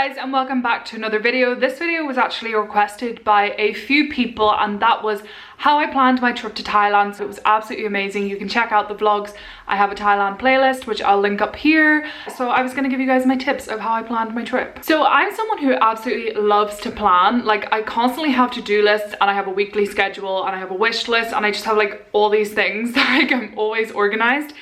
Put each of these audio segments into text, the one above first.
guys, and welcome back to another video. This video was actually requested by a few people, and that was how I planned my trip to Thailand. So it was absolutely amazing. You can check out the vlogs. I have a Thailand playlist which I'll link up here. So I was going to give you guys my tips of how I planned my trip. So I'm someone who absolutely loves to plan. Like, I constantly have to-do lists, and I have a weekly schedule, and I have a wish list, and I just have like all these things. Like, I'm always organized.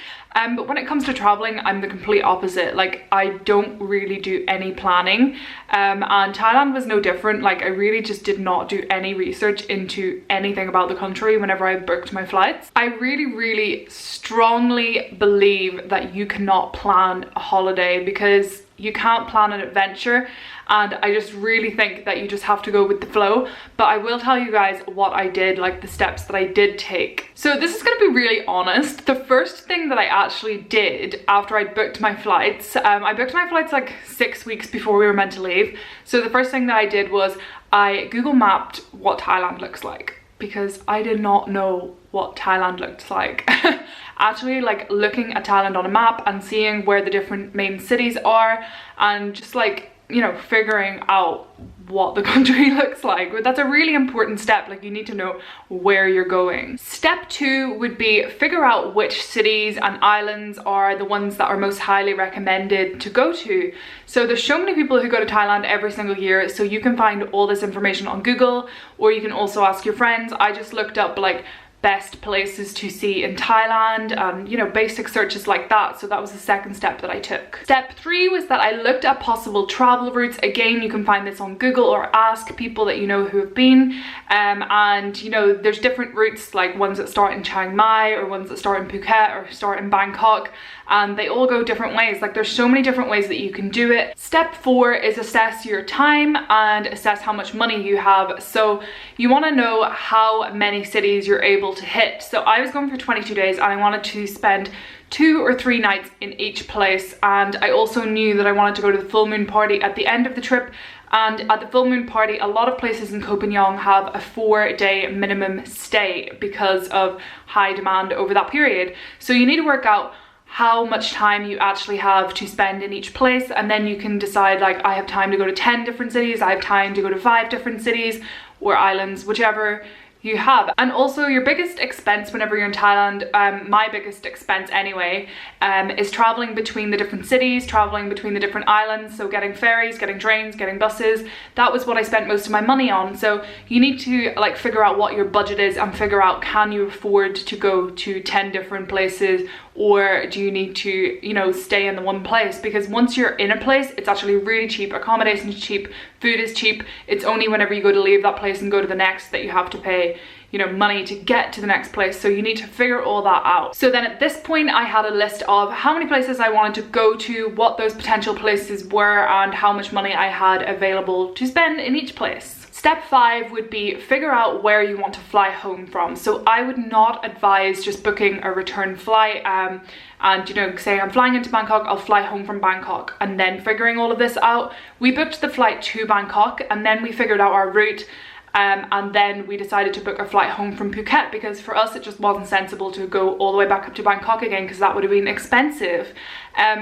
But when it comes to traveling, I'm the complete opposite. Like, I don't really do any planning, and Thailand was no different. Like, I really just did not do any research into anything about the country whenever I booked my flights. I really strongly believe that you cannot plan a holiday because you can't plan an adventure, and I just really think that you just have to go with the flow. But I will tell you guys what I did, like the steps that I did take. So this is going to be really honest. The first thing that I actually did after I booked my flights, I booked my flights like 6 weeks before we were meant to leave. So the first thing that I did was I Google mapped what Thailand looks like, because I did not know what Thailand looked like. Actually, like, looking at Thailand on a map and seeing where the different main cities are, and just like, you know, figuring out what the country looks like. But that's a really important step. Like, you need to know where you're going. Step 2 would be figure out which cities and islands are the ones that are most highly recommended to go to. So there's so many people who go to Thailand every single year, so you can find all this information on Google, or you can also ask your friends. I just looked up like best places to see in Thailand, you know, basic searches like that. So that was the second step that I took. Step 3 was that I looked at possible travel routes. Again, you can find this on Google or ask people that you know who have been, and you know, there's different routes, like ones that start in Chiang Mai or ones that start in Phuket or start in Bangkok, and they all go different ways. Like, there's so many different ways that you can do it. Step 4 is assess your time and assess how much money you have. So you want to know how many cities you're able to hit. So I was going for 22 days and I wanted to spend 2 or 3 nights in each place, and I also knew that I wanted to go to the full moon party at the end of the trip. And at the full moon party, a lot of places in Koh Phangan have a 4-day minimum stay because of high demand over that period. So you need to work out how much time you actually have to spend in each place, and then you can decide, like, I have time to go to 10 different cities, I have time to go to 5 different cities or islands, whichever you have. And also, your biggest expense whenever you're in Thailand, my biggest expense anyway, is traveling between the different cities, traveling between the different islands. So getting ferries, getting trains, getting buses. That was what I spent most of my money on. So you need to like figure out what your budget is and figure out, can you afford to go to 10 different places, or do you need to, you know, stay in the one place? Because once you're in a place, it's actually really cheap. Accommodation is cheap, food is cheap. It's only whenever you go to leave that place and go to the next that you have to pay, you know, money to get to the next place. So you need to figure all that out. So then at this point, I had a list of how many places I wanted to go to, what those potential places were, and how much money I had available to spend in each place. Step 5 would be figure out where you want to fly home from. So I would not advise just booking a return flight and, you know, saying I'm flying into Bangkok, I'll fly home from Bangkok, and then figuring all of this out. We booked the flight to Bangkok, and then we figured out our route, and then we decided to book a flight home from Phuket, because for us it just wasn't sensible to go all the way back up to Bangkok again, because that would have been expensive.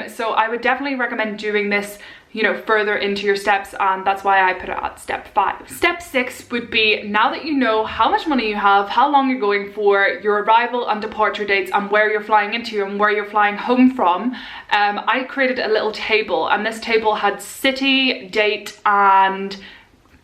So I would definitely recommend doing this, you know, further into your steps, and that's why I put it at step 5. Step 6 would be, now that you know how much money you have, how long you're going for, your arrival and departure dates, and where you're flying into and where you're flying home from, I created a little table, and this table had city, date, and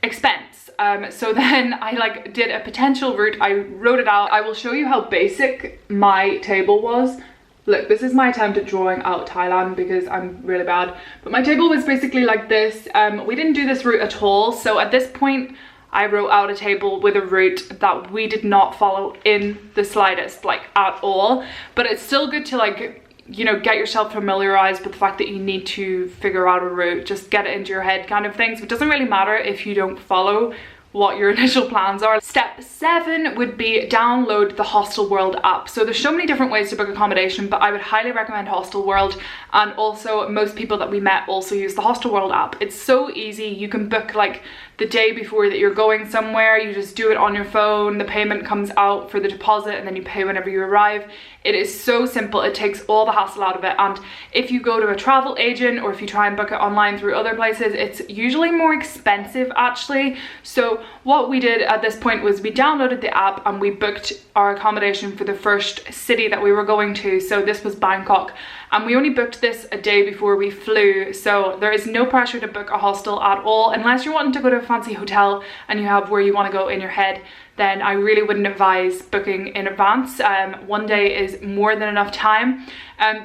expense. So then I like did a potential route, I wrote it out. I will show you how basic my table was. Look, this is my attempt at drawing out Thailand because I'm really bad. But my table was basically like this. We didn't do this route at all. So at this point, I wrote out a table with a route that we did not follow in the slightest, like at all. But it's still good to, like, you know, get yourself familiarized with the fact that you need to figure out a route. Just get it into your head kind of thing. So it doesn't really matter if you don't follow what your initial plans are. Step 7 would be download the Hostel World app. So there's so many different ways to book accommodation, but I would highly recommend Hostel World, and also most people that we met also use the Hostel World app. It's so easy. You can book like the day before that you're going somewhere. You just do it on your phone, the payment comes out for the deposit, and then you pay whenever you arrive. It is so simple, it takes all the hassle out of it. And if you go to a travel agent or if you try and book it online through other places, it's usually more expensive actually. So what we did at this point was we downloaded the app and we booked our accommodation for the first city that we were going to. So this was Bangkok, and we only booked this a day before we flew. So there is no pressure to book a hostel at all, unless you're wanting to go to a fancy hotel and you have where you want to go in your head. Then I really wouldn't advise booking in advance. One day is more than enough time.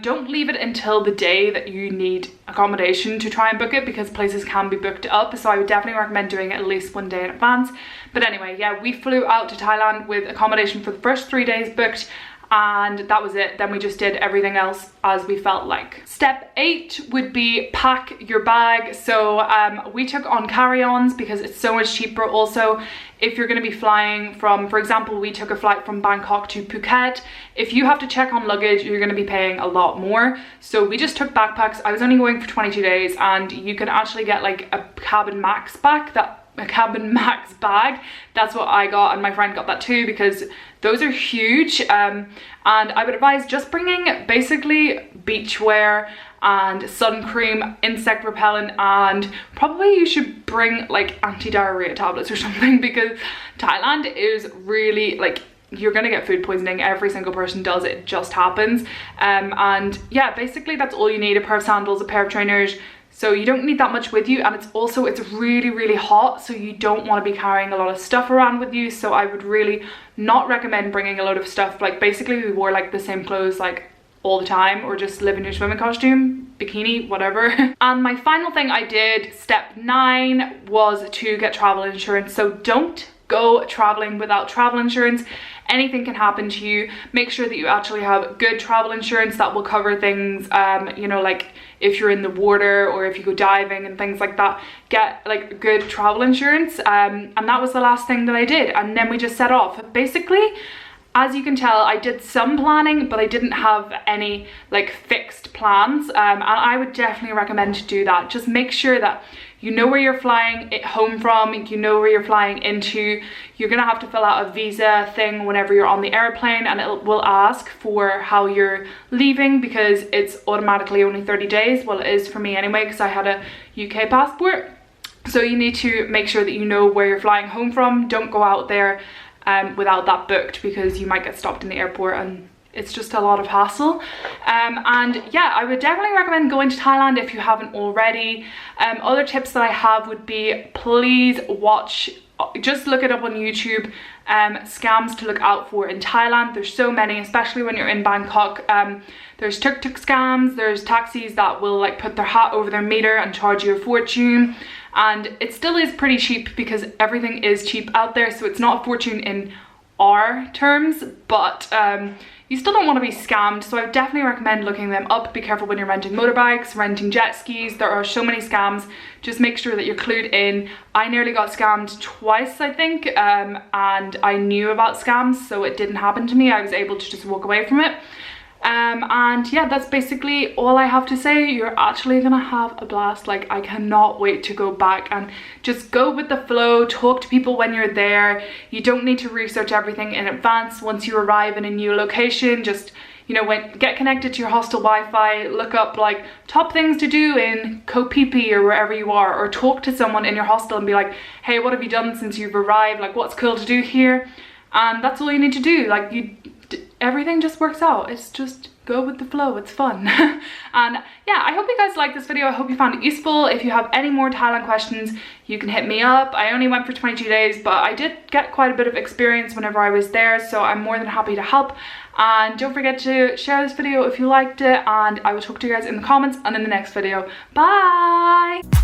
Don't leave it until the day that you need accommodation to try and book it, because places can be booked up. So I would definitely recommend doing it at least one day in advance. But anyway, yeah, we flew out to Thailand with accommodation for the first 3 days booked, and that was it. Then we just did everything else as we felt like. Step 8 would be pack your bag. So we took on carry-ons because it's so much cheaper. Also, if you're going to be flying from, for example, we took a flight from Bangkok to Phuket. If you have to check on luggage, you're going to be paying a lot more. So we just took backpacks. I was only going for 22 days, and you can actually get like a cabin max bag, that's what I got, and my friend got that too, because those are huge. And I would advise just bringing basically beachwear and sun cream, insect repellent, and probably you should bring like anti-diarrhea tablets or something, because Thailand is really like, you're gonna get food poisoning. Every single person does, it just happens. And yeah, basically that's all you need: a pair of sandals, a pair of trainers. So you don't need that much with you, and it's really, really hot, so you don't want to be carrying a lot of stuff around with you. So I would really not recommend bringing a load of stuff. Like basically we wore like the same clothes like all the time, or just live in your swimming costume, bikini, whatever. And my final thing I did, step 9, was to get travel insurance. So don't go traveling without travel insurance. Anything can happen to you. Make sure that you actually have good travel insurance that will cover things, you know, like if you're in the water or if you go diving and things like that. Get like good travel insurance. And that was the last thing that I did, and then we just set off. Basically, as you can tell, I did some planning, but I didn't have any like fixed plans. And I would definitely recommend to do that. Just make sure that you know where you're flying home from, you know where you're flying into. You're gonna have to fill out a visa thing whenever you're on the airplane, and it will ask for how you're leaving, because it's automatically only 30 days. Well, it is for me anyway, because I had a UK passport. So you need to make sure that you know where you're flying home from. Don't go out there without that booked, because you might get stopped in the airport and it's just a lot of hassle. And yeah, I would definitely recommend going to Thailand if you haven't already. Other tips that I have would be, please watch, just look it up on YouTube, scams to look out for in Thailand. There's so many, especially when you're in Bangkok. There's tuk-tuk scams, there's taxis that will like put their hat over their meter and charge you a fortune. And it still is pretty cheap, because everything is cheap out there, so it's not a fortune in our terms, but you still don't want to be scammed. So I would definitely recommend looking them up. Be careful when you're renting motorbikes, renting jet skis. There are so many scams. Just make sure that you're clued in. I nearly got scammed twice, I think, and I knew about scams, so it didn't happen to me. I was able to just walk away from it. And yeah, that's basically all I have to say. You're actually gonna have a blast. Like, I cannot wait to go back and just go with the flow. Talk to people when you're there. You don't need to research everything in advance. Once you arrive in a new location, just, you know, get connected to your hostel Wi-Fi, look up like top things to do in Koh Phi Phi or wherever you are, or talk to someone in your hostel and be like, hey, what have you done since you've arrived? Like, what's cool to do here? And that's all you need to do. Like, everything just works out. It's just go with the flow. It's fun. And yeah, I hope you guys liked this video. I hope you found it useful. If you have any more Thailand questions, you can hit me up. I only went for 22 days, but I did get quite a bit of experience whenever I was there, so I'm more than happy to help. And don't forget to share this video if you liked it, and I will talk to you guys in the comments and in the next video. Bye!